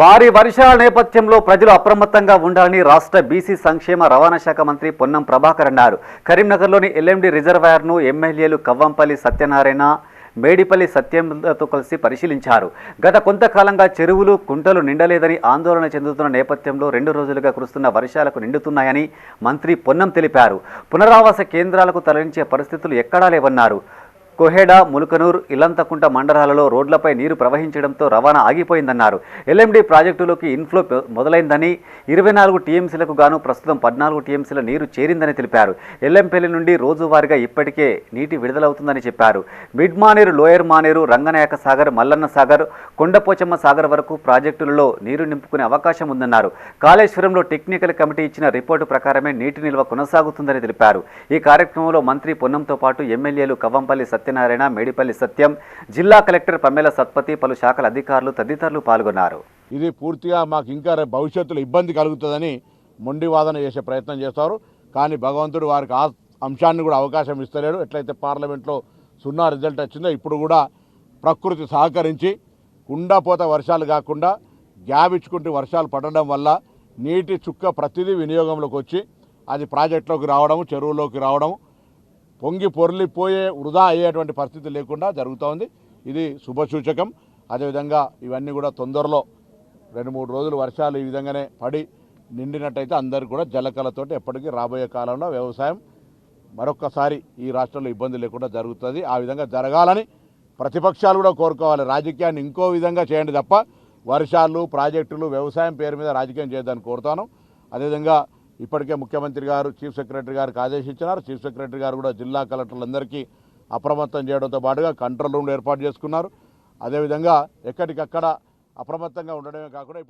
భారీ వర్షాల నేపథ్యంలో ప్రజలు అప్రమత్తంగా ఉండాలని రాష్ట్ర బీసీ సంక్షేమ రవాణా శాఖ మంత్రి పొన్నం ప్రభాకర్ అన్నారు. కరీంనగర్లోని ఎల్ఎండి రిజర్వాయర్ను ఎమ్మెల్యేలు కవ్వంపల్లి సత్యనారాయణ, మేడిపల్లి సత్యంతో కలిసి పరిశీలించారు. గత కొంతకాలంగా చెరువులు, కుంటలు నిండలేదని ఆందోళన చెందుతున్న నేపథ్యంలో 2 రోజులుగా కురుస్తున్న వర్షాలకు నిండుతున్నాయని మంత్రి పొన్నం తెలిపారు. పునరావాస కేంద్రాలకు తరలించే పరిస్థితులు ఎక్కడా లేవన్నారు. కోహెడ, ములుకనూర్, ఇల్లంతకుంట మండలాలలో రోడ్లపై నీరు ప్రవహించడంతో రవాణా ఆగిపోయిందన్నారు. ఎల్ఎండి ప్రాజెక్టులోకి ఇన్ఫ్లో మొదలైందని, 24 టీఎంసీలకు గాను ప్రస్తుతం 14 టీఎంసీల నీరు చేరిందని తెలిపారు. ఎల్లంపల్లి నుండి రోజువారీగా ఇప్పటికే నీటి విడుదలవుతుందని చెప్పారు. మిడ్ మానేరు, లోయర్ మానేరు, రంగనాయక సాగర్, మల్లన్న సాగర్, కొండపోచమ్మ సాగర్ వరకు ప్రాజెక్టులలో నీరు నింపుకునే అవకాశం ఉందన్నారు. కాళేశ్వరంలో టెక్నికల్ కమిటీ ఇచ్చిన రిపోర్టు ప్రకారమే నీటి నిల్వ కొనసాగుతుందని తెలిపారు. ఈ కార్యక్రమంలో మంత్రి పొన్నంతో పాటు ఎమ్మెల్యేలు కవ్వంపల్లి సత్యనారాయణ, మేడిపల్లి సత్యం, జిల్లా కలెక్టర్ పమ్మెల సత్పతి, పలు శాఖల అధికారులు తదితరులు పాల్గొన్నారు. ఇది పూర్తిగా మాకు ఇంకా భవిష్యత్తులో ఇబ్బంది కలుగుతుందని మొండి వాదన చేసే ప్రయత్నం చేస్తారు. కానీ భగవంతుడు వారికి ఆ అంశాన్ని కూడా అవకాశం ఇస్తలేడు. ఎట్లయితే పార్లమెంట్లో 0 రిజల్ట్ వచ్చిందో ఇప్పుడు కూడా ప్రకృతి సహకరించి కుండపోత వర్షాలు కాకుండా గ్యాప్ ఇచ్చుకుంటూ వర్షాలు పడడం వల్ల నీటి చుక్క ప్రతిదీ వినియోగంలోకి వచ్చి అది ప్రాజెక్టులోకి రావడం, చెరువులోకి రావడం, పొంగి పొర్లిపోయే వృధా అయ్యేటువంటి పరిస్థితి లేకుండా జరుగుతోంది. ఇది శుభసూచకం. అదేవిధంగా ఇవన్నీ కూడా తొందరలో 2-3 రోజులు వర్షాలు ఈ విధంగానే పడి నిండినట్టయితే అందరికీ కూడా జలకళతోటి ఎప్పటికీ రాబోయే కాలంలో వ్యవసాయం మరొక్కసారి ఈ రాష్ట్రంలో ఇబ్బంది లేకుండా జరుగుతుంది. ఆ విధంగా జరగాలని ప్రతిపక్షాలు కూడా కోరుకోవాలి. రాజకీయాన్ని ఇంకో విధంగా చేయండి తప్ప వర్షాలు, ప్రాజెక్టులు, వ్యవసాయం పేరు మీద రాజకీయం చేయొద్దని కోరుతాను. అదేవిధంగా ఇప్పటికే ముఖ్యమంత్రి గారు చీఫ్ సెక్రటరీ గారికి ఆదేశించినారు. చీఫ్ సెక్రటరీ గారు కూడా జిల్లా కలెక్టర్లందరికీ అప్రమత్తం చేయడంతో పాటుగా కంట్రోల్ రూమ్ ఏర్పాటు చేసుకున్నారు. అదేవిధంగా ఎక్కడికక్కడ అప్రమత్తంగా ఉండడమే కాకుండా